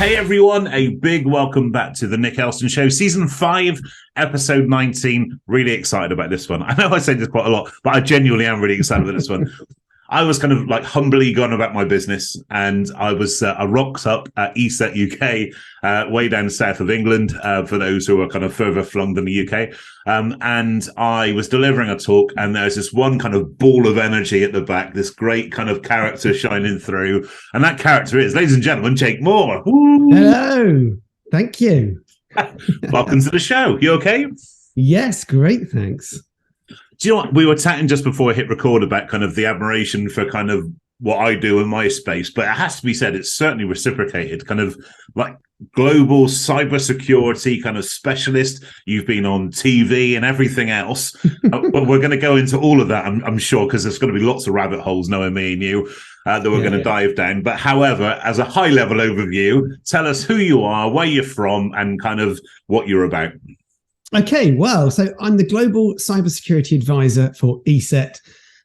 Hey everyone, a big welcome back to the Nick Elston Show, Season 5, Episode 19. Really excited about this one. I know I say this quite a lot, but I genuinely am really excited about this one. I was kind of like humbly going about my business, and I was I rocked up at Eset UK, way down south of England, for those who are kind of further flung than the UK. And I was delivering a talk, and there's this one kind of ball of energy at the back, this great kind of character shining through. And that character is, ladies and gentlemen, Jake Moore. Woo! Hello. Thank you. Welcome to the show. You okay? Yes, great, thanks. Do you know what? We were chatting just before I hit record about kind of the admiration for kind of what I do in my space, but it has to be said, it's certainly reciprocated, kind of like global cybersecurity kind of specialist. You've been on TV and everything else, but we're going to go into all of that, I'm sure, because there's going to be lots of rabbit holes, knowing me and you, that we're going to dive down. But however, as a high level overview, tell us who you are, where you're from, and kind of what you're about. Okay, well, so I'm the Global Cybersecurity Advisor for Eset.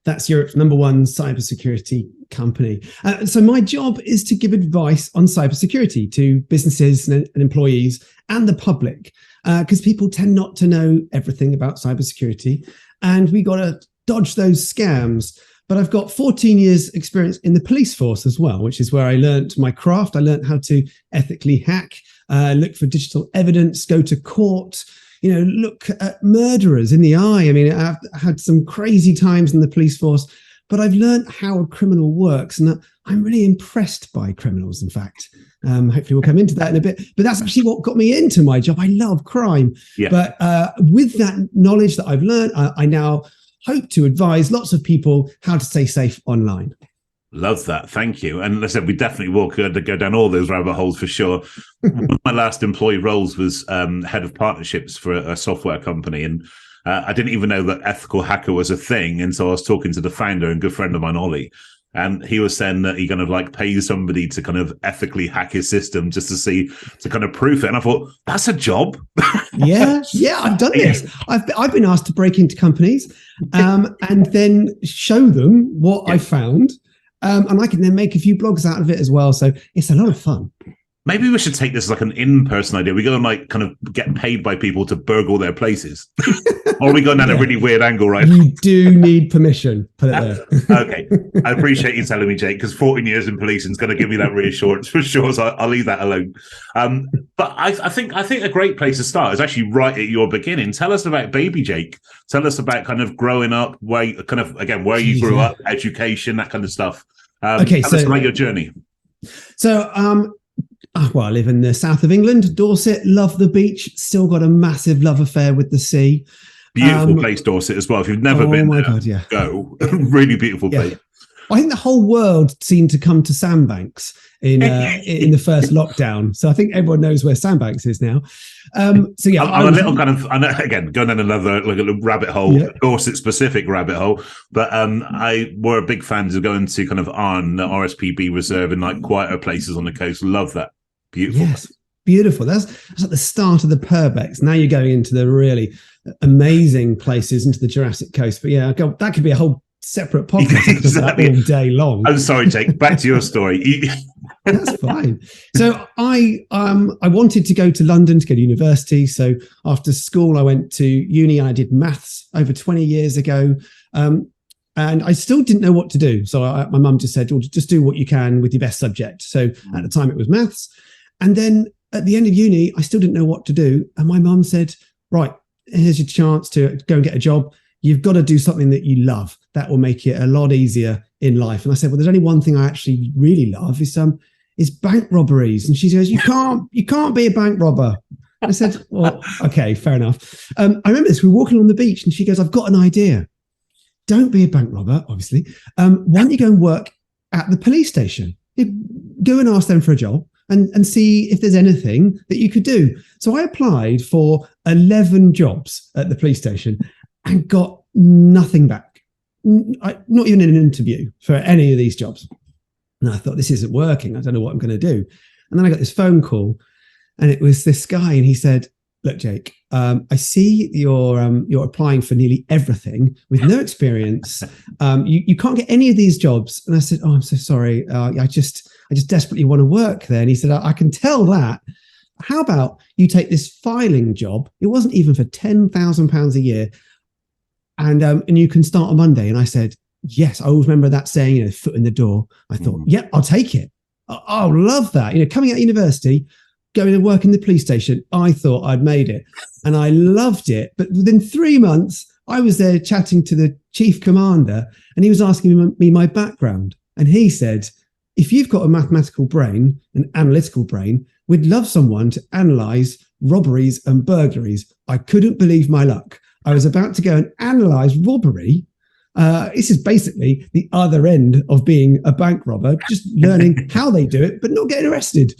That's Europe's #1 cybersecurity company. So my job is to give advice on cybersecurity to businesses and employees and the public, because people tend not to know everything about cybersecurity, and we got to dodge those scams. But I've got 14 years experience in the police force as well, which is where I learned my craft. I learned how to ethically hack, look for digital evidence, go to court, look at murderers in the eye. I mean, I've had some crazy times in the police force, but I've learned how a criminal works, and I'm really impressed by criminals, in fact. Hopefully we'll come into that in a bit, but that's actually what got me into my job. I love crime. Yeah. But with that knowledge that I've learned, I now hope to advise lots of people how to stay safe online. Love that. Thank you. And as I said, we definitely will go down all those rabbit holes for sure. One of my last employee roles was head of partnerships for a software company. And I didn't even know that ethical hacker was a thing. And so I was talking to the founder and good friend of mine, Ollie. And he was saying that he kind of like pays somebody to kind of ethically hack his system just to kind of proof it. And I thought, that's a job. Yeah, I've done this. I've been asked to break into companies and then show them what I found. And I can then make a few blogs out of it as well. So it's a lot of fun. Maybe we should take this as like an in-person idea. We go and like kind of get paid by people to burgle their places. Or are we going down a really weird angle, right? You do need permission. Put it there. Okay. I appreciate you telling me, Jake, because 14 years in policing is going to give me that reassurance for sure. So I'll leave that alone. But I think a great place to start is actually right at your beginning. Tell us about baby Jake. Tell us about kind of growing up, where you grew up, education, that kind of stuff. Tell us about your journey. So, I live in the south of England, Dorset, love the beach, still got a massive love affair with the sea. Beautiful place, Dorset, as well. If you've never been there, go. Really beautiful place. I think the whole world seemed to come to Sandbanks in the first lockdown. So I think everyone knows where Sandbanks is now. I'm a little kind of, again, going down another like a rabbit hole, Dorset specific rabbit hole. But we're big fans of going to kind of Arn, the RSPB reserve, and like quieter places on the coast. Love that. Beautiful. Yes, beautiful. That's like the start of the Purbex. Now you're going into the really amazing places, into the Jurassic Coast. But yeah, that could be a whole separate podcast. Exactly. All day long. I'm sorry, Jake. Back to your story. That's fine. So I wanted to go to London to go to university. So after school, I went to uni and I did maths over 20 years ago. And I still didn't know what to do. So my mum just said, well, just do what you can with your best subject. So at the time it was maths. And then at the end of uni, I still didn't know what to do. And my mum said, right, here's your chance to go and get a job. You've got to do something that you love. That will make it a lot easier in life. And I said, well, there's only one thing I actually really love is bank robberies. And she goes, you can't be a bank robber. I said, well, okay, fair enough. I remember this. We were walking on the beach and she goes, I've got an idea. Don't be a bank robber, obviously. Why don't you go and work at the police station? Go and ask them for a job and see if there's anything that you could do. So I applied for 11 jobs at the police station and got nothing back. Not even an interview for any of these jobs. And I thought, this isn't working. I don't know what I'm going to do. And then I got this phone call and it was this guy and he said, look, Jake, I see you're applying for nearly everything with no experience. You can't get any of these jobs. And I said, oh, I'm so sorry. I I just desperately want to work there. And he said, I can tell that. How about you take this filing job? It wasn't even for £10,000 a year. And you can start on Monday. And I said, yes. I always remember that saying, foot in the door. I thought, yeah, I'll take it. I'll love that. Coming out of university, going to work in the police station, I thought I'd made it. And I loved it. But within 3 months, I was there chatting to the chief commander, and he was asking me my background. And he said, if you've got a mathematical brain, an analytical brain, we'd love someone to analyze robberies and burglaries. I couldn't believe my luck. I was about to go and analyze robbery. This is basically the other end of being a bank robber, just learning how they do it, but not getting arrested.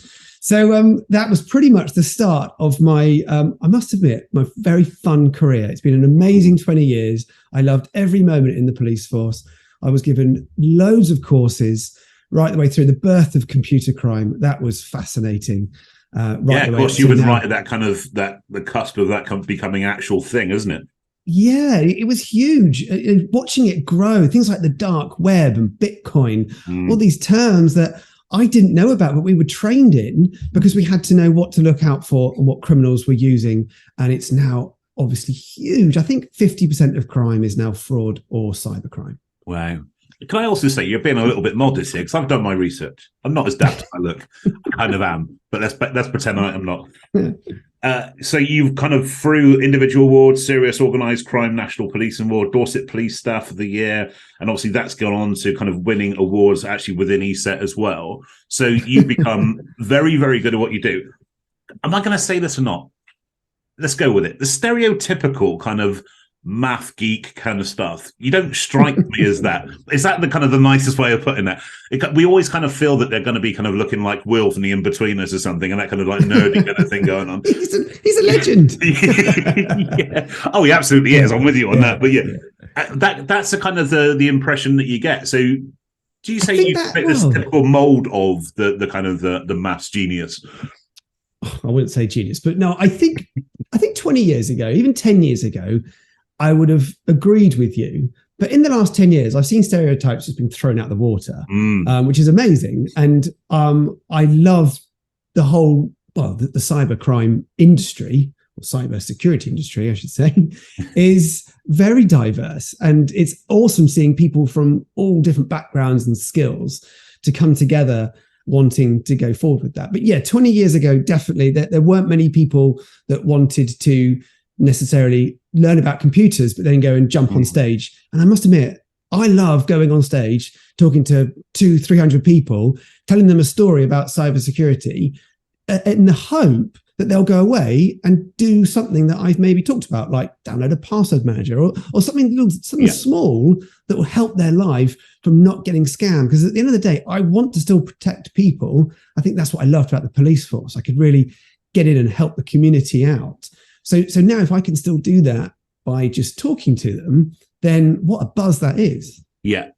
So that was pretty much the start of my, I must admit, my very fun career. It's been an amazing 20 years. I loved every moment in the police force. I was given loads of courses right the way through the birth of computer crime. That was fascinating. Right, of course, you've been right at that kind of the cusp of that becoming actual thing, isn't it? Yeah, it was huge. Watching it grow, things like the dark web and Bitcoin, all these terms that I didn't know about, but we were trained in because we had to know what to look out for and what criminals were using. And it's now obviously huge. I think 50% of crime is now fraud or cybercrime. Wow. Can I also say you're being a little bit modest here because I've done my research. I'm not as daft as I look. I kind of am, but let's pretend I am not. So you've kind of through individual awards, Serious Organised Crime National Police Award, Dorset Police Staff of the Year, and obviously that's gone on to kind of winning awards actually within ESET as well. So you've become very, very good at what you do. Am I going to say this or not? Let's go with it. The stereotypical kind of math geek kind of stuff. You don't strike me as that. Is that the kind of the nicest way of putting that? We always kind of feel that they're going to be kind of looking like Will from the In-Betweeners or something, and that kind of like nerdy kind of thing going on. He's a legend. Yeah. Oh, he absolutely is. I'm with you on that. But yeah, that's the kind of the impression that you get. So do you say you fit this typical mold of the kind of the maths genius? I wouldn't say genius, but no, I think 20 years ago, even 10 years ago, I would have agreed with you. But in the last 10 years, I've seen stereotypes just been thrown out the water, which is amazing. And I love the whole, the cybercrime industry, or cybersecurity industry, I should say, is very diverse. And it's awesome seeing people from all different backgrounds and skills to come together wanting to go forward with that. But yeah, 20 years ago, definitely, there weren't many people that wanted to necessarily learn about computers, but then go and jump on stage. And I must admit, I love going on stage, talking to 200-300 people, telling them a story about cybersecurity in the hope that they'll go away and do something that I've maybe talked about, like download a password manager or something small that will help their life from not getting scammed. Because at the end of the day, I want to still protect people. I think that's what I loved about the police force. I could really get in and help the community out. So now if I can still do that by just talking to them, then what a buzz that is. Yeah,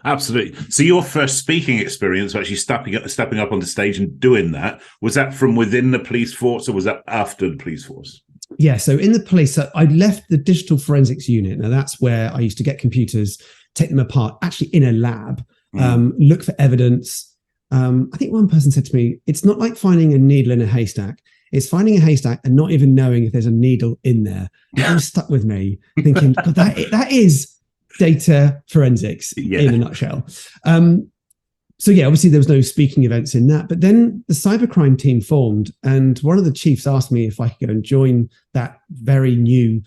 absolutely. So your first speaking experience, actually stepping up onto stage and doing that, was that from within the police force or was that after the police force? Yeah, so in the police, I left the digital forensics unit. Now that's where I used to get computers, take them apart, actually in a lab, look for evidence. I think one person said to me, it's not like finding a needle in a haystack. It's finding a haystack and not even knowing if there's a needle in there. It was stuck with me thinking, God, that is data forensics in a nutshell. So yeah, obviously there was no speaking events in that, but then the cybercrime team formed and one of the chiefs asked me if I could go and join that very new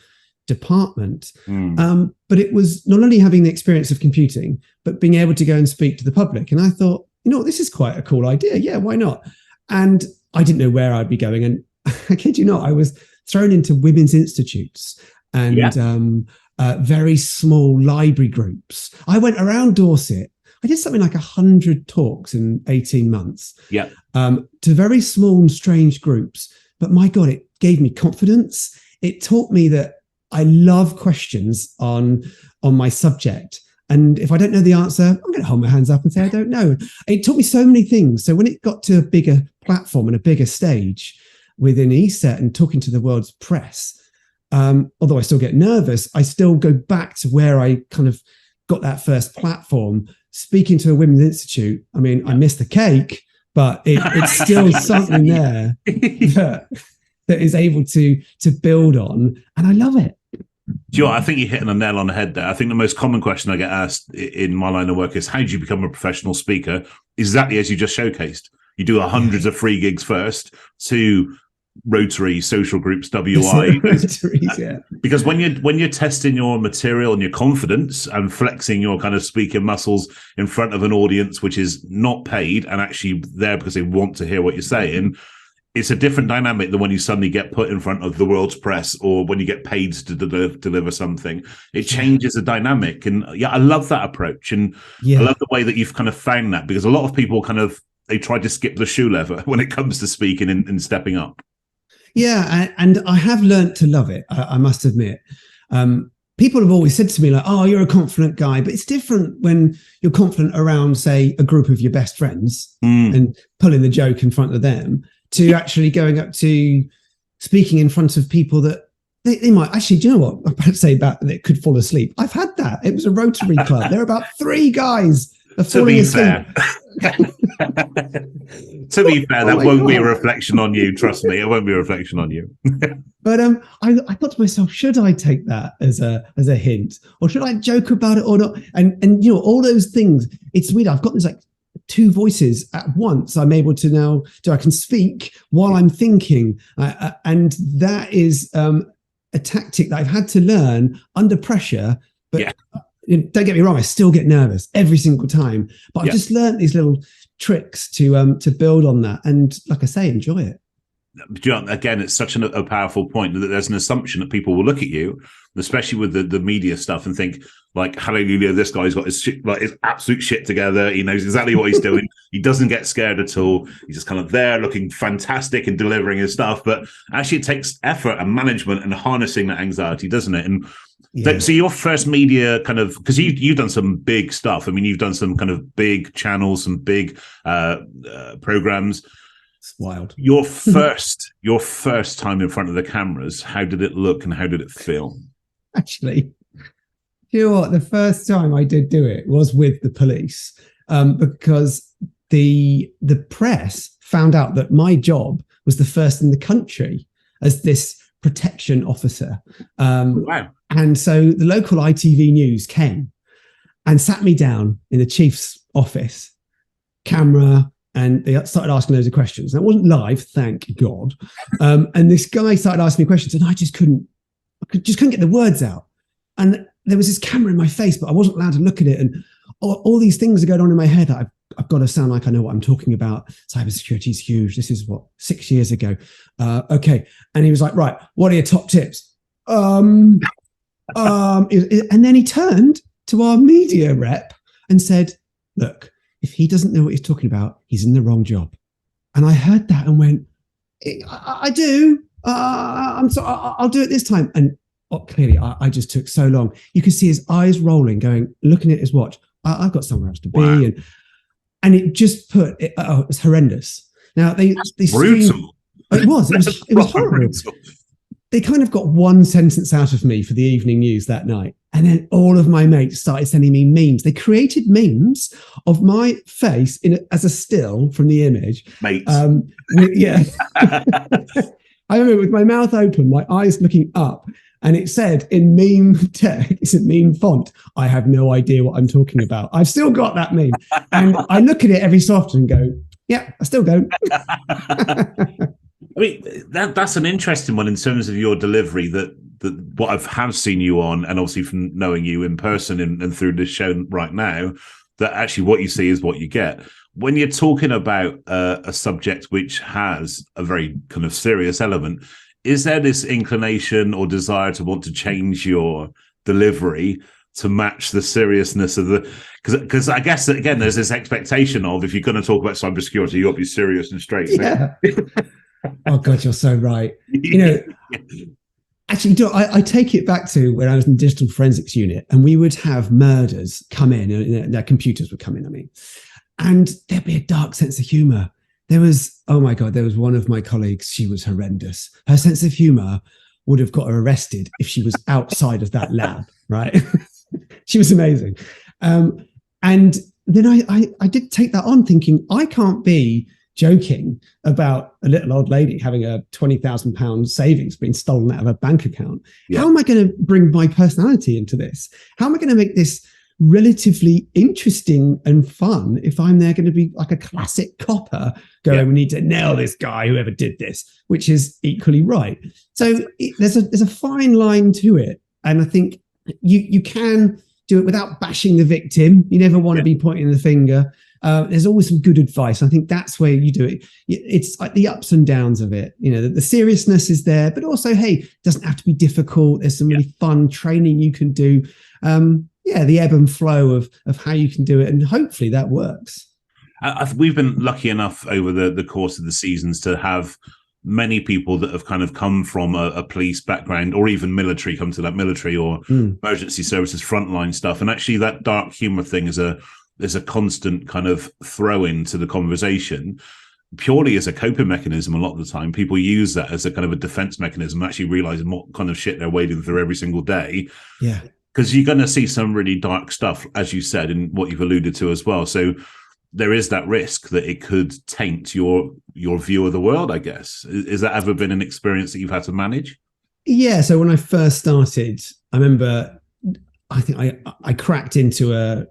department. But it was not only having the experience of computing, but being able to go and speak to the public. And I thought, this is quite a cool idea. Yeah, why not? And I didn't know where I'd be going. And I kid you not, I was thrown into women's institutes and very small library groups. I went around Dorset. I did something like 100 talks in 18 months to very small and strange groups. But my God, it gave me confidence. It taught me that I love questions on my subject. And if I don't know the answer, I'm going to hold my hands up and say, I don't know. It taught me so many things. So when it got to a bigger platform and a bigger stage within ESET and talking to the world's press, although I still get nervous, I still go back to where I kind of got that first platform, speaking to a women's institute. I mean, I missed the cake, but it's still something there that is able to build on, and I love it. Do you know what? I think you're hitting a nail on the head there. I think the most common question I get asked in my line of work is, how do you become a professional speaker? Exactly as you just showcased. You do hundreds of free gigs first to Rotary, social groups, WI. Rotaries, yeah. Because when you're testing your material and your confidence and flexing your kind of speaking muscles in front of an audience which is not paid and actually there because they want to hear what you're saying, it's a different dynamic than when you suddenly get put in front of the world's press or when you get paid to deliver something. It changes the dynamic. And yeah, I love that approach. And I love the way that you've kind of found that, because a lot of people they try to skip the shoe lever when it comes to speaking and stepping up. Yeah, and I have learned to love it, I must admit. People have always said to me, like, oh, you're a confident guy, but it's different when you're confident around, say, a group of your best friends and pulling the joke in front of them, to actually going up to speaking in front of people that they might actually, do you know what? I'm about to say about that could fall asleep. I've had that. It was a Rotary club. There are about 3 guys falling asleep. To be fair, that won't be a reflection on you. Trust me, it won't be a reflection on you. But I thought to myself, should I take that as a hint, or should I joke about it or not? And you know, all those things. It's weird. I've got this like 2 voices at once. I'm able to now I can speak while I'm thinking, and that is a tactic that I've had to learn under pressure. But don't get me wrong, I still get nervous every single time. But I've just learned these little tricks to build on that, and like I say, enjoy it. Again, it's such a powerful point that there's an assumption that people will look at you, especially with the media stuff, and think like, hallelujah, this guy's got his absolute shit together. He knows exactly what he's doing. He doesn't get scared at all. He's just kind of there looking fantastic and delivering his stuff. But actually it takes effort and management and harnessing that anxiety, doesn't it? And so your first media kind of, because you've done some big stuff. I mean, you've done some kind of big channels, some big programs. It's wild. Your first time in front of the cameras, how did it look and how did it feel? Actually, you know what? The first time I did do it was with the police, because the press found out that my job was the first in the country as this protection officer. Wow. And so the local ITV News came and sat me down in the chief's office, camera, and they started asking loads of questions. And it wasn't live, thank God. And this guy started asking me questions, and I just couldn't get the words out. And there was this camera in my face, but I wasn't allowed to look at it. And all these things are going on in my head. I've got to sound like I know what I'm talking about. Cybersecurity is huge. This is 6 years ago. Okay. And he was like, right, what are your top tips? And then he turned to our media rep and said, look, if he doesn't know what he's talking about, he's in the wrong job. And I heard that and went, I do. I'm sorry, I'll do it this time. And clearly, I just took so long. You could see his eyes rolling, looking at his watch. I've got somewhere else to be. Wow. And it just it was horrendous. Now, they brutal. It was horrible. Brutal. They kind of got one sentence out of me for the evening news that night. And then all of my mates started sending me memes. They created memes of my face as a still from the image. Mates. I remember with my mouth open, my eyes looking up, and it said in meme text, it's a meme font, I have no idea what I'm talking about. I've still got that meme. And I look at it every so often and go, yeah, I still don't. I mean, that's an interesting one in terms of your delivery, that what I have seen you on, and obviously from knowing you in person and through this show right now, that actually what you see is what you get. When you're talking about a subject which has a very kind of serious element, is there this inclination or desire to want to change your delivery to match the seriousness of the... Because I guess, that, again, there's this expectation of, if you're going to talk about cybersecurity, you've got to be serious and straight. Yeah. Oh, God, you're so right. You know, actually, I take it back to when I was in the digital forensics unit, and we would have murders come in, and their computers would come in, and there'd be a dark sense of humour. There was one of my colleagues, she was horrendous. Her sense of humour would have got her arrested if she was outside of that lab, right? She was amazing. And then I did take that on, thinking, I can't be joking about a little old lady having a £20,000 savings being stolen out of her bank account. Yeah. How am I going to bring my personality into this? How am I going to make this relatively interesting and fun if I'm there going to be like a classic copper going, we need to nail this guy, whoever did this, which is equally right. So there's a fine line to it. And I think you can do it without bashing the victim. You never want to be pointing the finger. There's always some good advice. I think that's where you do it. It's like the ups and downs of it. You know, the seriousness is there, but also, hey, it doesn't have to be difficult. There's some really fun training you can do. The ebb and flow of how you can do it. And hopefully that works. We've been lucky enough over the course of the seasons to have many people that have kind of come from a police background or even military, come to that military or emergency services frontline stuff. And actually that dark humor thing is a constant kind of throw into the conversation, purely as a coping mechanism. A lot of the time people use that as a kind of a defense mechanism, actually realizing what kind of shit they're wading through every single day. Yeah. Because you're going to see some really dark stuff, as you said, and what you've alluded to as well. So there is that risk that it could taint your view of the world, I guess. Is that ever been an experience that you've had to manage? Yeah. So when I first started, I remember I think I cracked into a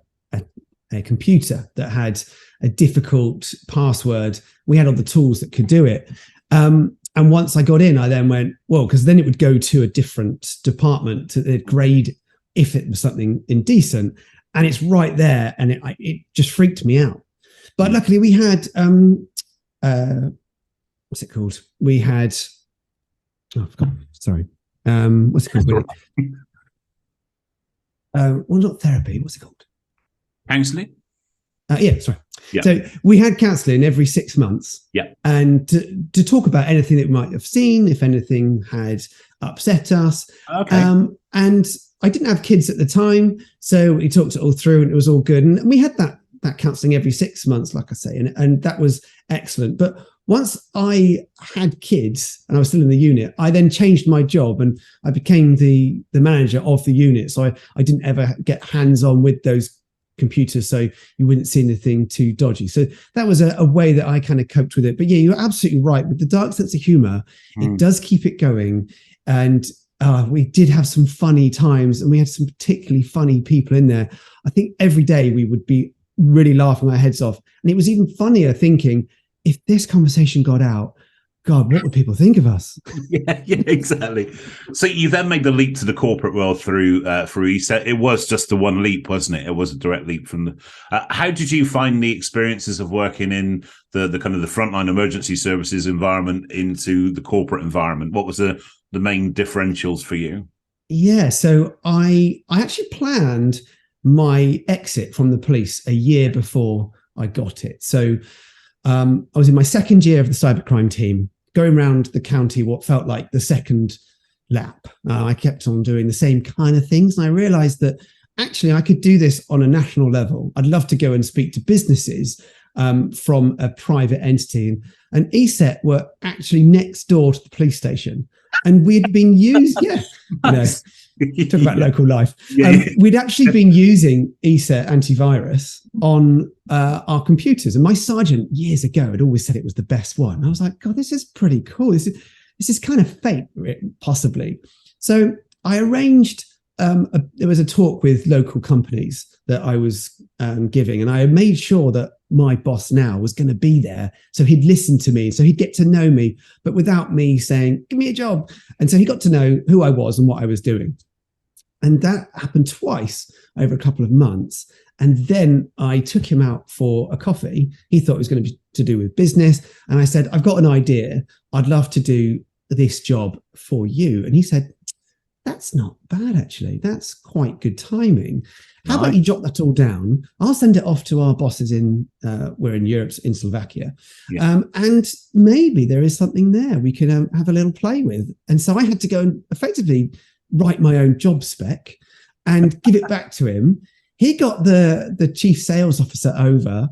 computer that had a difficult password. We had all the tools that could do it. And once I got in, I then went, well, because then it would go to a different department to grade if it was something indecent. And it's right there. And it just freaked me out. But luckily we had, what's it called? We had, oh, I forgot, sorry. What's it called? Well, not therapy. What's it called? Counselling? Sorry. Yeah. So we had counselling every 6 months. Yeah. And to talk about anything that we might have seen, if anything had upset us. Okay. And I didn't have kids at the time, so we talked it all through and it was all good. And we had that counselling every 6 months, like I say, and that was excellent. But once I had kids and I was still in the unit, I then changed my job and I became the manager of the unit. So I didn't ever get hands-on with those computers, so you wouldn't see anything too dodgy. So that was a way that I kind of coped with it. But yeah, you're absolutely right. With the dark sense of humour, it does keep it going. And we did have some funny times and we had some particularly funny people in there. I think every day we would be really laughing our heads off. And it was even funnier thinking, if this conversation got out, God, what would people think of us? Yeah, exactly. So you then made the leap to the corporate world through Eset. It was just the one leap, wasn't it? It was a direct leap from the. How did you find the experiences of working in the kind of the frontline emergency services environment into the corporate environment? What was the main differentials for you? Yeah, so I actually planned my exit from the police a year before I got it. So I was in my second year of the cybercrime team, going around the county, what felt like the second lap. I kept on doing the same kind of things. And I realized that actually I could do this on a national level. I'd love to go and speak to businesses from a private entity. And Eset were actually next door to the police station. And we'd been used, talk about local life. We'd actually been using Eset antivirus on our computers. And my sergeant years ago had always said it was the best one. And I was like, God, this is pretty cool. This is kind of fate, possibly. So I arranged, there was a talk with local companies that I was giving. And I made sure that my boss now was going to be there. So he'd listen to me. So he'd get to know me, but without me saying, give me a job. And so he got to know who I was and what I was doing. And that happened twice over a couple of months. And then I took him out for a coffee. He thought it was going to be to do with business. And I said, I've got an idea. I'd love to do this job for you. And he said, that's not bad, actually. That's quite good timing. How about you jot that all down? I'll send it off to our bosses we're in Europe, in Slovakia. Yeah. And maybe there is something there we can have a little play with. And so I had to go and effectively write my own job spec and give it back to him. He got the chief sales officer over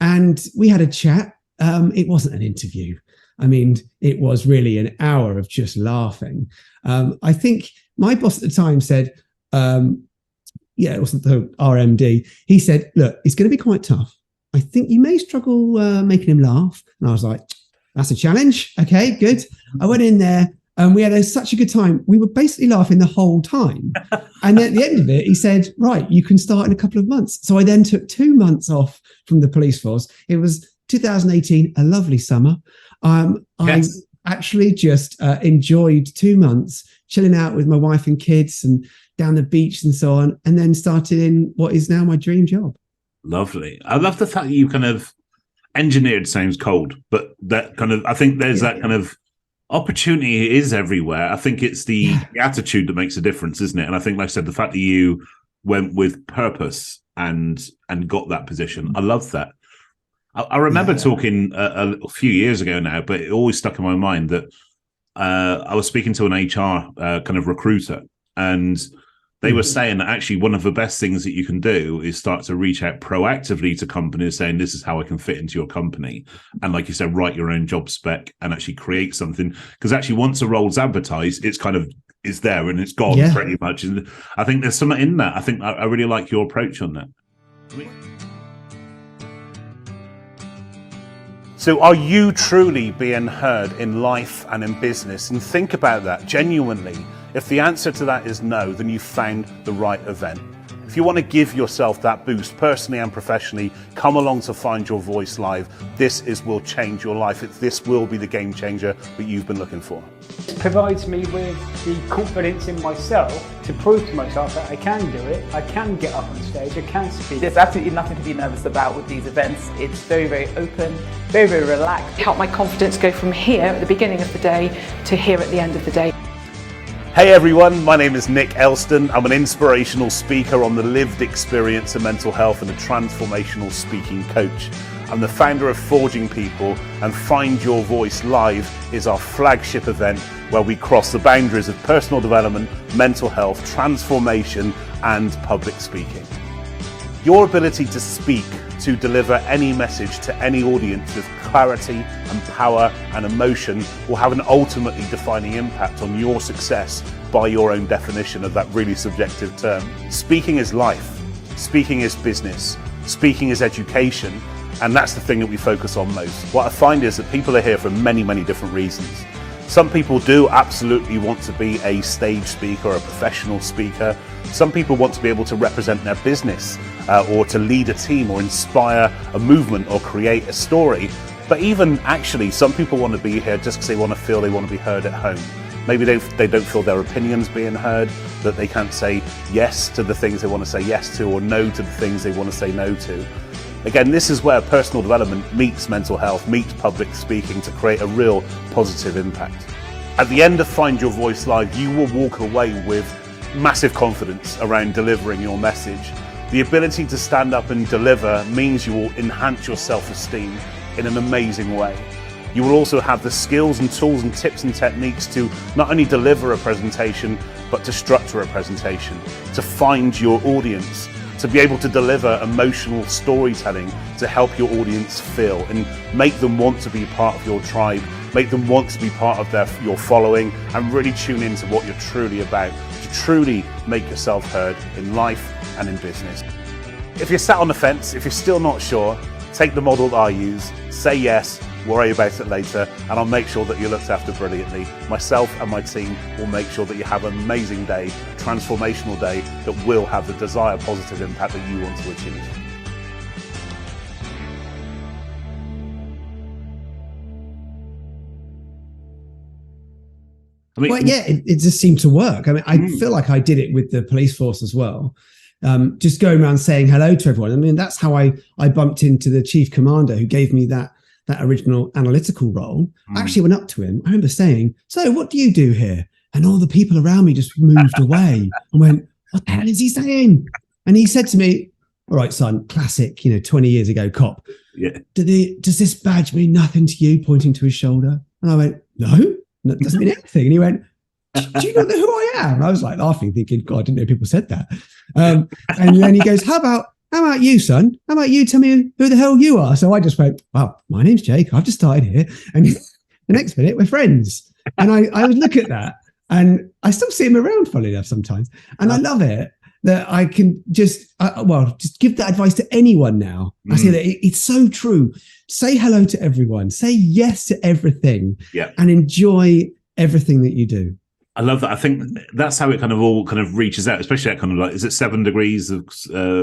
and we had a chat. It wasn't an interview. I mean, it was really an hour of just laughing. I think my boss at the time said, it wasn't the RMD. He said, look, it's going to be quite tough. I think you may struggle making him laugh. And I was like, that's a challenge. Okay, good. I went in there and we had such a good time. We were basically laughing the whole time. And then at the end of it, he said, right, you can start in a couple of months. So I then took 2 months off from the police force. It was 2018, a lovely summer. Yes. I actually just enjoyed 2 months chilling out with my wife and kids and down the beach and so on, and then started in what is now my dream job. Lovely. I love the fact that you kind of engineered sounds cold, but that kind of, I think there's that kind of opportunity is everywhere. I think it's the attitude that makes a difference, isn't it? And I think, like I said, the fact that you went with purpose and got that position, I love that. I remember talking a few years ago now, but it always stuck in my mind that I was speaking to an HR kind of recruiter, and they were saying that actually one of the best things that you can do is start to reach out proactively to companies saying, this is how I can fit into your company. And like you said, write your own job spec and actually create something. Because actually once a role's advertised, it's kind of is there and it's gone pretty much. And I think there's something in that. I think I really like your approach on that. So are you truly being heard in life and in business? And think about that genuinely. If the answer to that is no, then you've found the right event. If you want to give yourself that boost personally and professionally, come along to Find Your Voice Live. This will change your life. This will be the game changer that you've been looking for. It provides me with the confidence in myself to prove to myself that I can do it, I can get up on stage, I can speak. There's absolutely nothing to be nervous about with these events. It's very, very open, very, very relaxed. Help my confidence go from here at the beginning of the day to here at the end of the day. Hey everyone, my name is Nick Elston. I'm an inspirational speaker on the lived experience of mental health and a transformational speaking coach. I'm the founder of Forging People, and Find Your Voice Live is our flagship event where we cross the boundaries of personal development, mental health, transformation, and public speaking. Your ability to speak, to deliver any message to any audience with clarity and power and emotion will have an ultimately defining impact on your success by your own definition of that really subjective term. Speaking is life, speaking is business, speaking is education, and that's the thing that we focus on most. What I find is that people are here for many, many different reasons. Some people do absolutely want to be a stage speaker or a professional speaker. Some people want to be able to represent their business or to lead a team or inspire a movement or create a story. But even actually, some people want to be here just because they want to be heard at home. Maybe they don't feel their opinions being heard, that they can't say yes to the things they want to say yes to or no to the things they want to say no to. Again, this is where personal development meets mental health, meets public speaking to create a real positive impact. At the end of Find Your Voice Live, you will walk away with massive confidence around delivering your message. The ability to stand up and deliver means you will enhance your self-esteem in an amazing way. You will also have the skills and tools and tips and techniques to not only deliver a presentation, but to structure a presentation, to find your audience, to be able to deliver emotional storytelling to help your audience feel and make them want to be part of your tribe, make them want to be part of your following, and really tune into what you're truly about, to truly make yourself heard in life and in business. If you're sat on the fence, if you're still not sure, take the model that I use, say yes, worry about it later, and I'll make sure that you're looked after brilliantly. Myself and my team will make sure that you have an amazing day, transformational day that will have the desired positive impact that you want to achieve. It just seemed to work. I mean, I feel like I did it with the police force as well. Just going around saying hello to everyone. I mean, that's how I bumped into the chief commander who gave me that original analytical role. I actually went up to him. I remember saying, "So what do you do here?" And all the people around me just moved away and went, "What the hell is he saying?" And he said to me, "All right, son, classic, 20 years ago cop. Yeah. Does this badge mean nothing to you?" Pointing to his shoulder. And I went, "No, it doesn't mean anything." And he went, "Do you know who I am?" And I was like laughing, thinking, God, I didn't know people said that. And then he goes, How about you, son? How about you tell me who the hell you are? So I just went, "Well, my name's Jake. I've just started here." And the next minute, we're friends. And I would look at that, and I still see him around, funny enough, sometimes. And I love it. that I can just give that advice to anyone now. I say that it's so true. Say hello to everyone. Say yes to everything. Yeah. And enjoy everything that you do. I love that. I think that's how it kind of all kind of reaches out, especially at kind of like, is it 7 degrees of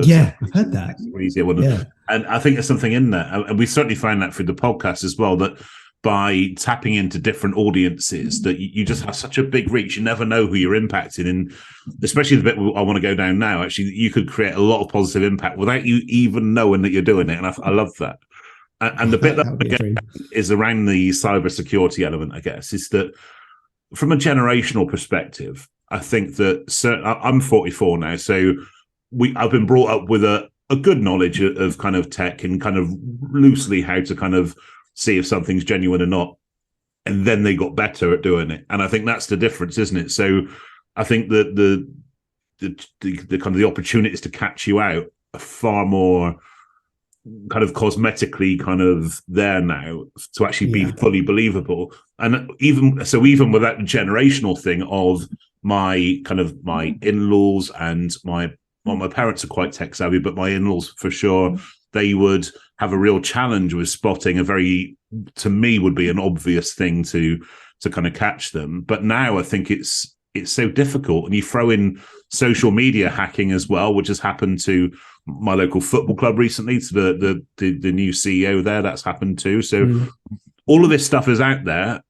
yeah, I've heard that. Degrees, yeah. And I think there's something in there. And we certainly find that through the podcast as well, that by tapping into different audiences, that you just have such a big reach. You never know who you're impacting. And especially the bit I want to go down now, actually, you could create a lot of positive impact without you even knowing that you're doing it. And I love that. And the bit that again, is around the cybersecurity element, I guess, is that from a generational perspective, I think that I'm 44 now, so I've been brought up with a good knowledge of kind of tech and kind of loosely how to kind of see if something's genuine or not. And then they got better at doing it. And I think that's the difference, isn't it? So I think that the kind of the opportunities to catch you out are far more kind of cosmetically kind of there now to actually be fully believable. And even with that generational thing of my in-laws and my parents are quite tech savvy, but my in-laws for sure, they would have a real challenge with spotting a very, to me, would be an obvious thing to kind of catch them. But now I think it's so difficult, and you throw in social media hacking as well, which has happened to my local football club recently, to the new CEO there. That's happened too. So all of this stuff is out there.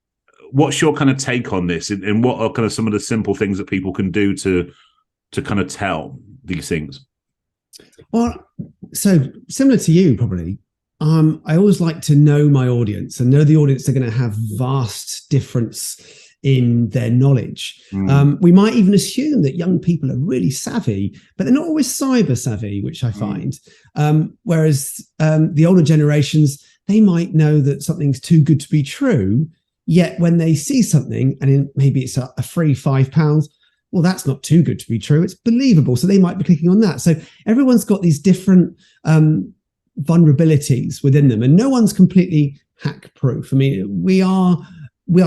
What's your kind of take on this, and what are kind of some of the simple things that people can do to kind of tell these things? Well, so similar to you, probably. I always like to know my audience and know the audience are going to have vast difference in their knowledge. We might even assume that young people are really savvy, but they're not always cyber savvy, which I find. Whereas the older generations, they might know that something's too good to be true, yet when they see something and maybe it's a free £5, well, that's not too good to be true. It's believable. So they might be clicking on that. So everyone's got these different vulnerabilities within them, and no one's completely hack proof. I mean, we are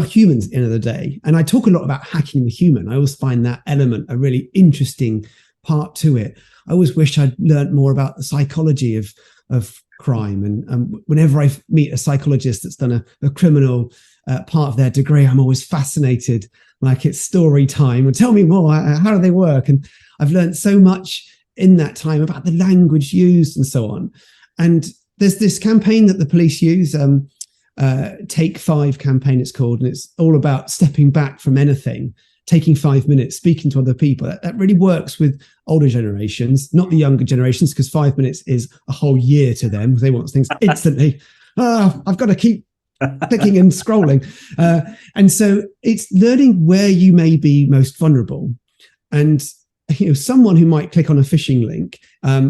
humans at the end of the day. And I talk a lot about hacking the human. I always find that element a really interesting part to it. I always wish I'd learned more about the psychology of crime. And whenever I meet a psychologist that's done a criminal part of their degree, I'm always fascinated. Like, it's story time, and tell me more. How do they work? And I've learned so much in that time about the language used and so on. And there's this campaign that the police use, Take 5 campaign it's called, and it's all about stepping back from anything, taking 5 minutes, speaking to other people. That really works with older generations, not the younger generations, because 5 minutes is a whole year to them. They want things instantly. I've got to keep clicking and scrolling. And so it's learning where you may be most vulnerable. And someone who might click on a phishing link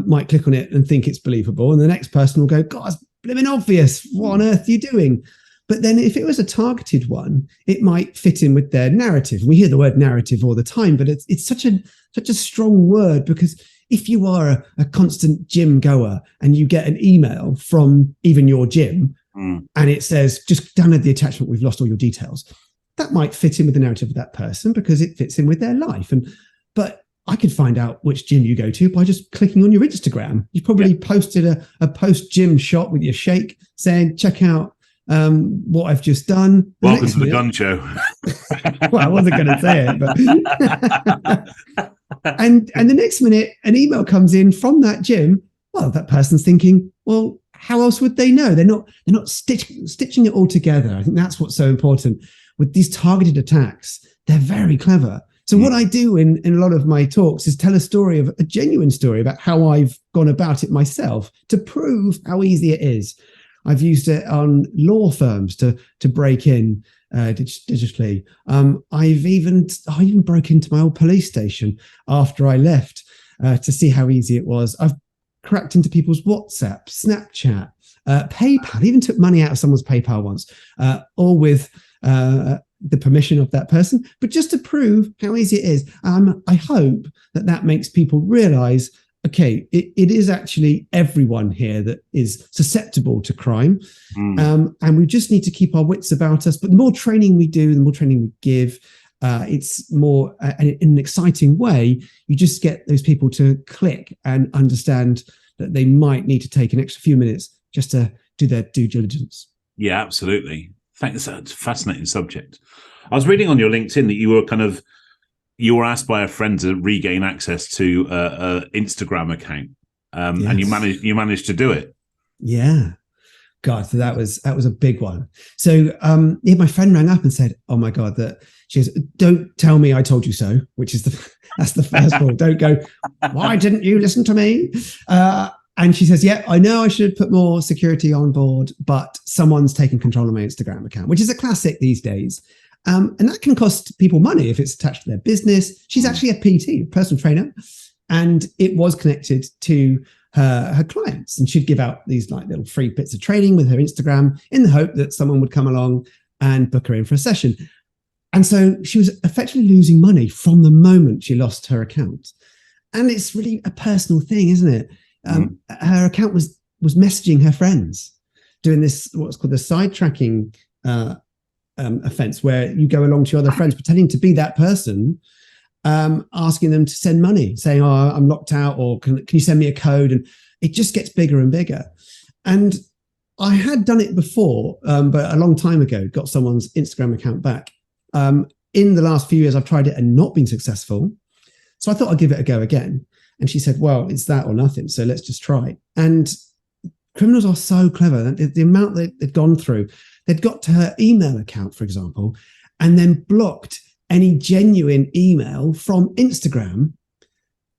might click on it and think it's believable, and the next person will go, God, it's blimmin' obvious. What on earth are you doing? But then if it was a targeted one, it might fit in with their narrative. We hear the word narrative all the time, but it's such a strong word, because if you are a constant gym goer and you get an email from even your gym and it says, just download the attachment, we've lost all your details, that might fit in with the narrative of that person because it fits in with their life. But I could find out which gym you go to by just clicking on your Instagram. You probably posted a post-gym shot with your shake saying, check out what I've just done. Welcome to the gun show. Well, I wasn't going to say it, but and the next minute an email comes in from that gym. Well, that person's thinking, well, how else would they know? They're not stitching it all together. I think that's what's so important with these targeted attacks. They're very clever. So what I do in a lot of my talks is tell a genuine story about how I've gone about it myself to prove how easy it is. I've used it on law firms to break in digitally. I even broke into my old police station after I left to see how easy it was. I've cracked into people's WhatsApp, Snapchat, PayPal. I even took money out of someone's PayPal once, all with the permission of that person, but just to prove how easy it is. I hope that makes people realize, okay, it is actually everyone here that is susceptible to crime. And we just need to keep our wits about us. But the more training we do, the more training we give, It's more in an exciting way. You just get those people to click and understand that they might need to take an extra few minutes just to do their due diligence. Yeah, absolutely. Thanks. That's a fascinating subject. I was reading on your LinkedIn that you were asked by a friend to regain access to a Instagram account, Yes. and you managed to do it. Yeah. God, so that was a big one. So my friend rang up and said, "Oh my God," that she goes, "Don't tell me I told you so," which is that's the first rule. Don't go, "Why didn't you listen to me?" And she says, "Yeah, I know I should put more security on board, but someone's taken control of my Instagram account," which is a classic these days. And that can cost people money if it's attached to their business. She's actually a PT, personal trainer, and it was connected to her clients, and she'd give out these like little free bits of training with her Instagram in the hope that someone would come along and book her in for a session. And so she was effectively losing money from the moment she lost her account. And it's really a personal thing, isn't it? Her account was messaging her friends, doing this, what's called the side tracking offense, where you go along to your other friends pretending to be that person, asking them to send money, saying, "Oh, I'm locked out," or can you send me a code? And it just gets bigger and bigger. And I had done it before, but a long time ago, got someone's Instagram account back. In the last few years, I've tried it and not been successful. So I thought I'd give it a go again. And she said, "Well, it's that or nothing, so let's just try it." And criminals are so clever. The amount they'd gone through, they'd got to her email account, for example, and then blocked any genuine email from Instagram.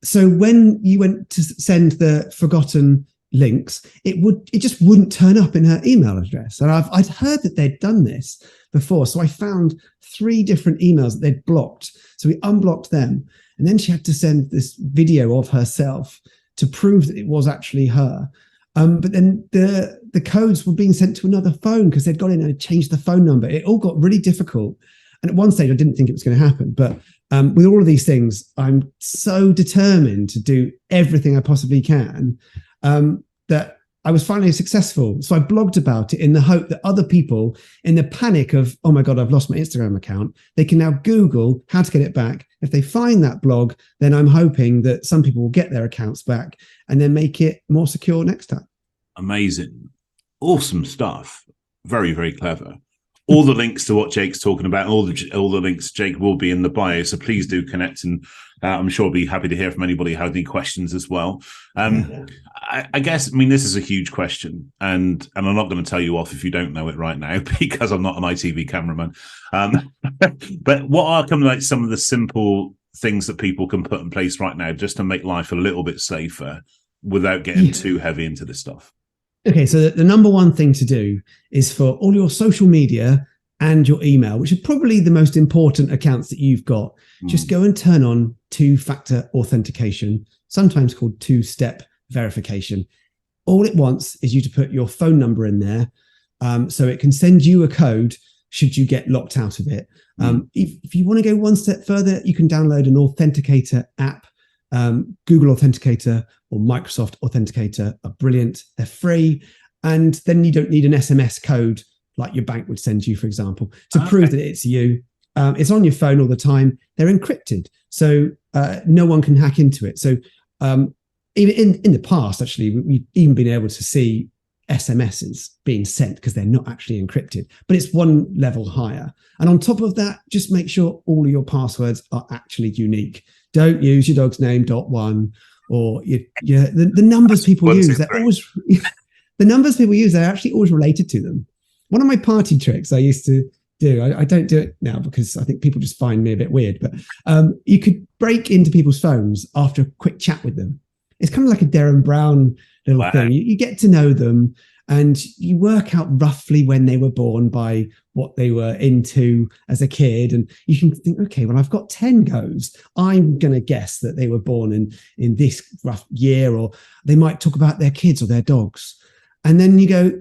So when you went to send the forgotten links, it just wouldn't turn up in her email address. And I'd heard that they'd done this before. So I found 3 different emails that they'd blocked. So we unblocked them. And then she had to send this video of herself to prove that it was actually her. But then the codes were being sent to another phone because they'd gone in and changed the phone number. It all got really difficult. And at one stage, I didn't think it was going to happen. But with all of these things, I'm so determined to do everything I possibly can that I was finally successful. So I blogged about it in the hope that other people, in the panic of, "Oh my God, I've lost my Instagram account," they can now Google how to get it back. If they find that blog, then I'm hoping that some people will get their accounts back and then make it more secure next time. Amazing. Awesome stuff. Very, very clever. All the links to what Jake's talking about, all the links, Jake, will be in the bio. So please do connect, and I'm sure I'll be happy to hear from anybody who has any questions as well. I guess, this is a huge question, and I'm not going to tell you off if you don't know it right now because I'm not an ITV cameraman. But what are some of the simple things that people can put in place right now just to make life a little bit safer without getting too heavy into this stuff? Okay, so the number one thing to do is for all your social media and your email, which are probably the most important accounts that you've got, just go and turn on 2-factor authentication, sometimes called 2-step verification. All it wants is you to put your phone number in there, so it can send you a code should you get locked out of it. If you want to go one step further, you can download an authenticator app. Google Authenticator or Microsoft Authenticator are brilliant. They're free. And then you don't need an SMS code like your bank would send you, for example, to prove that it's you. It's on your phone all the time. They're encrypted, so no one can hack into it. So even in the past, actually, we've even been able to see SMSs being sent because they're not actually encrypted, but it's one level higher. And on top of that, just make sure all of your passwords are actually unique. Don't use your dog's name .1 or the numbers people use. They're always the numbers people use. They're actually always related to them. One of my party tricks I used to do. I don't do it now because I think people just find me a bit weird. But you could break into people's phones after a quick chat with them. It's kind of like a Darren Brown little thing. You get to know them and you work out roughly when they were born by what they were into as a kid. And you can think, okay, well, I've got 10 goes. I'm going to guess that they were born in this rough year, or they might talk about their kids or their dogs. And then you go,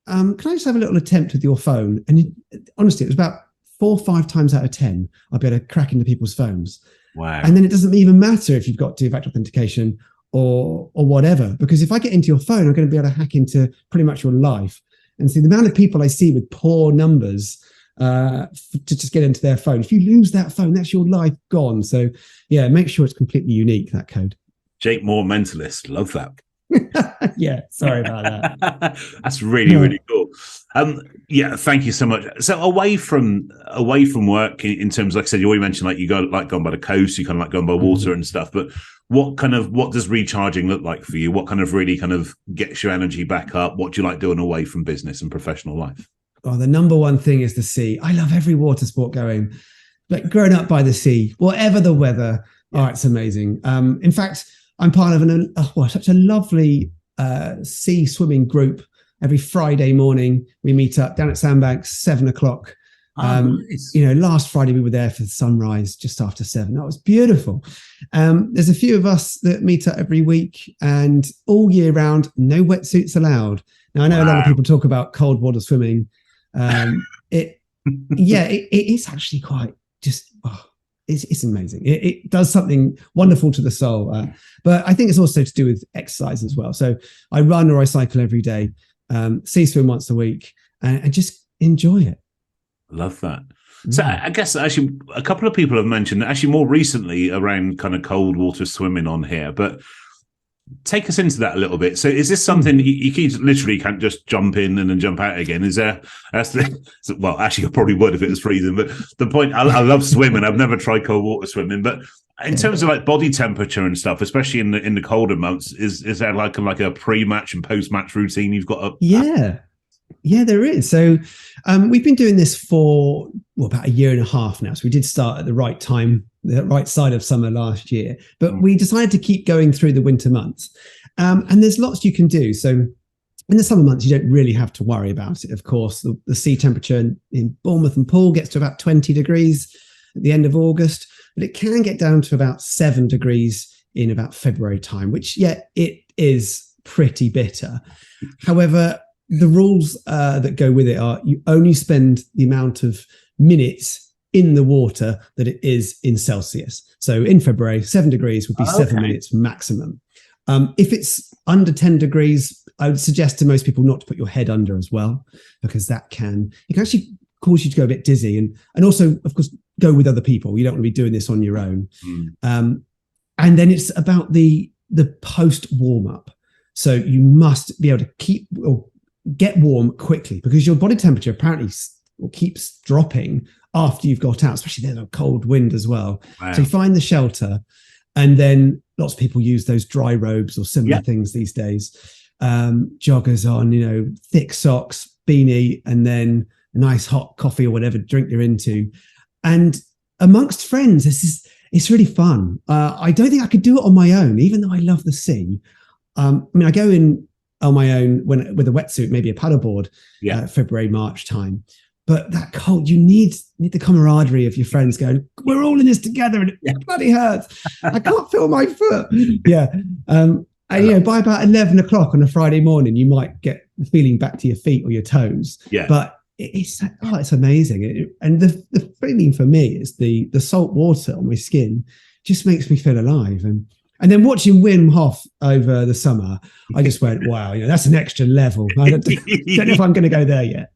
can I just have a little attempt with your phone? And honestly, it was about 4 or 5 times out of 10, I'll be able to crack into people's phones. Wow. And then it doesn't even matter if you've got 2-factor authentication or whatever, because if I get into your phone, I'm going to be able to hack into pretty much your life. And see, the amount of people I see with poor numbers to just get into their phone. If you lose that phone, that's your life gone. So yeah, make sure it's completely unique, that code. Jake Moore, mentalist. Love that. Yeah, sorry about that. That's really cool. Yeah, thank you so much. So away from work, in terms, like I said, you already mentioned, like, you go like going by the coast, you kind of like going by water and stuff, but what does recharging look like for you? What kind of really kind of gets your energy back up? What do you like doing away from business and professional life? Oh, the number one thing is the sea. I love every water sport going. Like, growing up by the sea, whatever the weather, it's amazing. In fact, I'm part of such a lovely sea swimming group. Every Friday morning, we meet up down at Sandbanks, 7:00. Nice. Last Friday we were there for the sunrise just after 7. That was beautiful. There's a few of us that meet up every week, and all year round, no wetsuits allowed. Now, I know a lot of people talk about cold water swimming. It is actually quite just, it's amazing. It does something wonderful to the soul. But I think it's also to do with exercise as well. So I run or I cycle every day, sea swim once a week, and just enjoy it. Love that. So I guess actually a couple of people have mentioned actually more recently around kind of cold water swimming on here, but take us into that a little bit. So is this something you literally can't just jump in and then jump out again? Is there, well, actually I probably would if it was freezing, but the point, I love swimming. I've never tried cold water swimming, but in terms of like body temperature and stuff, especially in the colder months, is there like a pre-match and post-match routine you've got? Yeah, there is. So we've been doing this for about a year and a half now. So we did start at the right time, the right side of summer last year, but we decided to keep going through the winter months. And there's lots you can do. So in the summer months, you don't really have to worry about it. Of course, the sea temperature in Bournemouth and Poole gets to about 20 degrees at the end of August, but it can get down to about 7 degrees in about February time, which, it is pretty bitter. However, the rules that go with it are you only spend the amount of minutes in the water that it is in Celsius. So in February, 7 degrees would be 7 minutes maximum. If it's under 10 degrees, I would suggest to most people not to put your head under as well, because it can actually cause you to go a bit dizzy, and also, of course, go with other people. You don't want to be doing this on your own. And then it's about the post warm up. So you must be able to get warm quickly, because your body temperature apparently keeps dropping after you've got out, especially there's a cold wind as well. Wow. So you find the shelter, and then lots of people use those dry robes or similar things these days. Joggers on, thick socks, beanie, and then a nice hot coffee or whatever drink you're into. And amongst friends, it's really fun. I don't think I could do it on my own, even though I love the sea. I go in on my own with a wetsuit, maybe a paddleboard, February, March time. But that cold, you need the camaraderie of your friends going, we're all in this together, and it bloody hurts. I can't feel my foot. By about 11 o'clock on a Friday morning, you might get the feeling back to your feet or your toes. Yeah. But it's amazing. And the feeling for me is the salt water on my skin just makes me feel alive. And then watching Wim Hof over the summer, I just went, wow, that's an extra level. I don't know if I'm going to go there yet.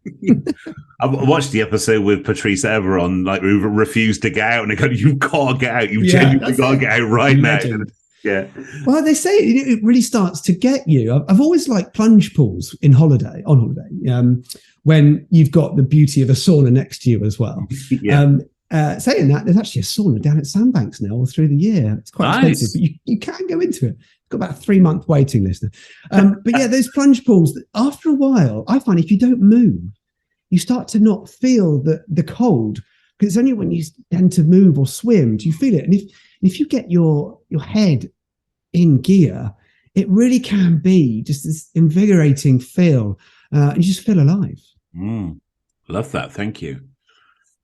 I watched the episode with Patrice Everon, like, who refused to get out, and they go, you've got to get out. You've genuinely got to get out right now. Yeah. Well, they say it really starts to get you. I've always liked plunge pools on holiday, when you've got the beauty of a sauna next to you as well. Saying that, there's actually a sauna down at Sandbanks now all through the year. It's quite expensive, but you can go into it. It's got about a 3-month waiting list. But those plunge pools, after a while, I find if you don't move, you start to not feel the cold, because it's only when you tend to move or swim do you feel it. And if you get your head in gear, it really can be just this invigorating feel. And you just feel alive. Love that. Thank you.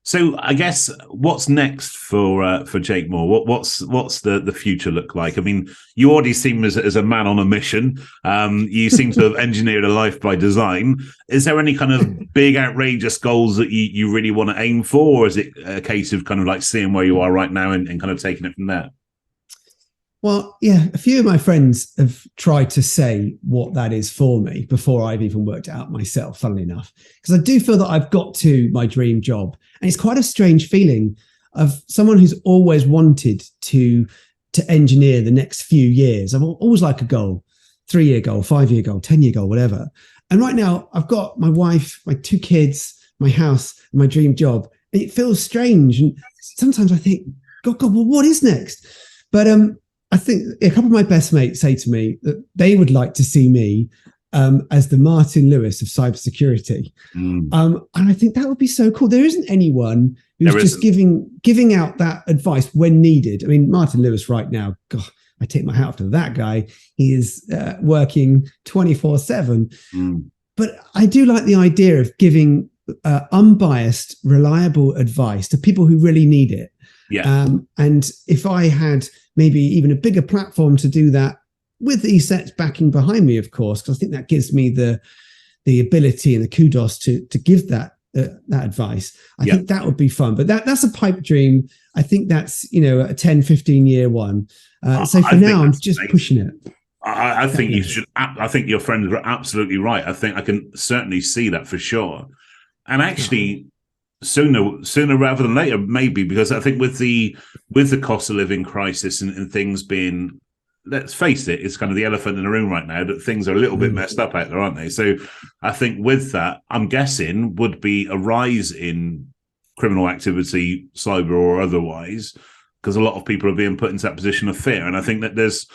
So I guess what's next for Jake Moore? What's the future look like? I mean, you already seem as a man on a mission. You seem to have engineered a life by design. Is there any kind of big outrageous goals that you really want to aim for, or is it a case of kind of like seeing where you are right now and kind of taking it from there? Well, yeah, a few of my friends have tried to say what that is for me before I've even worked it out myself, funnily enough, because I do feel that I've got to my dream job. And it's quite a strange feeling of someone who's always wanted to engineer the next few years. I've always like a goal, 3-year goal, 5-year goal, 10-year goal, whatever. And right now I've got my wife, my 2 kids, my house, and my dream job. And it feels strange. And sometimes I think, God, well, what is next? But I think a couple of my best mates say to me that they would like to see me as the Martin Lewis of cybersecurity. And I think that would be so cool. There isn't anyone who's just giving out that advice when needed. I mean, Martin Lewis right now, God, I take my hat off to that guy. He is working 24/7. But I do like the idea of giving unbiased, reliable advice to people who really need it. Yeah. And if I had maybe even a bigger platform to do that, with ESET's backing behind me, of course, because I think that gives me the ability and the kudos to give that advice. I think that would be fun. But that's a pipe dream. I think that's, a 10, 15-year one. So for now, I'm just pushing it. I think you should. I think your friends are absolutely right. I think I can certainly see that for sure. And actually, sooner rather than later, maybe, because I think with the cost of living crisis and things being, let's face it, it's kind of the elephant in the room right now that things are a little bit messed up out there, aren't they? So I think with that, I'm guessing would be a rise in criminal activity, cyber or otherwise, because a lot of people are being put into that position of fear. And I think that there's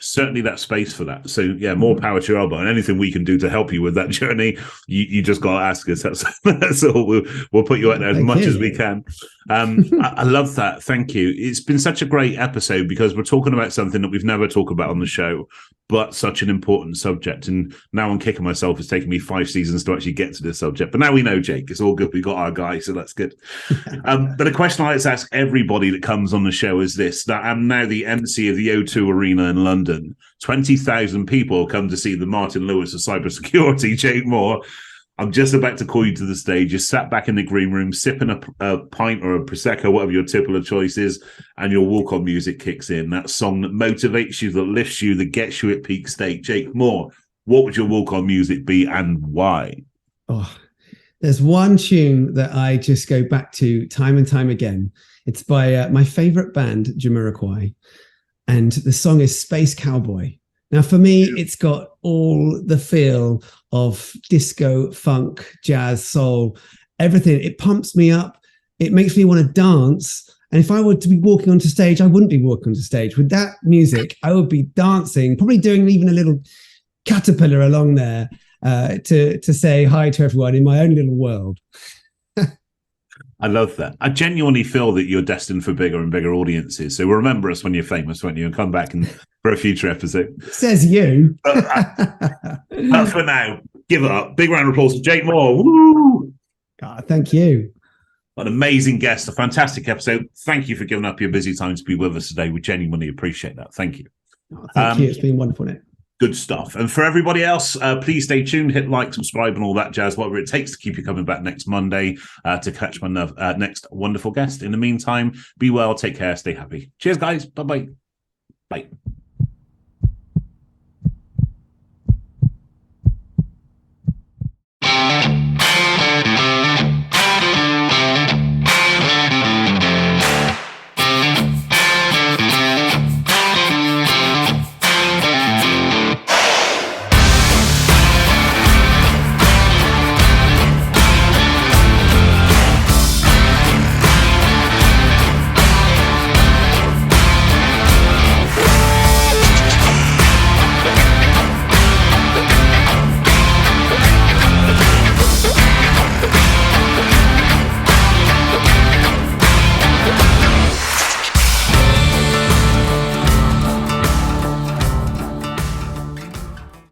certainly that space for that. So, yeah, more power to your elbow. And anything we can do to help you with that journey, you just got to ask us. That's all. We'll put you out there as much as we can. I love that. Thank you. It's been such a great episode because we're talking about something that we've never talked about on the show, but such an important subject. And now I'm kicking myself. It's taken me 5 seasons to actually get to this subject. But now we know, Jake. It's all good. We got our guy, so that's good. But a question I like to ask everybody that comes on the show is this: that I'm now the MC of the O2 Arena in London. 20,000 people come to see the Martin Lewis of cybersecurity, Jake Moore. I'm just about to call you to the stage. You're sat back in the green room, sipping a pint or a Prosecco, whatever your typical choice is, and your walk-on music kicks in. That song that motivates you, that lifts you, that gets you at peak state. Jake Moore, what would your walk-on music be and why? Oh, there's one tune that I just go back to time and time again. It's by my favorite band, Jamiroquai, and the song is Space Cowboy. Now, for me, it's got all the feel of disco, funk, jazz, soul, everything. It pumps me up. It makes me want to dance. And if I were to be walking onto stage, I wouldn't be walking onto stage. With that music, I would be dancing, probably doing even a little caterpillar along there to say hi to everyone in my own little world. I love that. I genuinely feel that you're destined for bigger and bigger audiences. So remember us when you're famous, won't you? And come back for a future episode. Says you. But for now, give it up. Big round of applause for Jake Moore. Woo! Thank you. An amazing guest, a fantastic episode. Thank you for giving up your busy time to be with us today. We genuinely appreciate that. Thank you. Thank you. It's been wonderful, Nick. Good stuff. And for everybody else, please stay tuned, hit like, subscribe, and all that jazz, whatever it takes to keep you coming back next Monday to catch my next wonderful guest. In the meantime, be well, take care, stay happy. Cheers, guys. Bye-bye. Bye.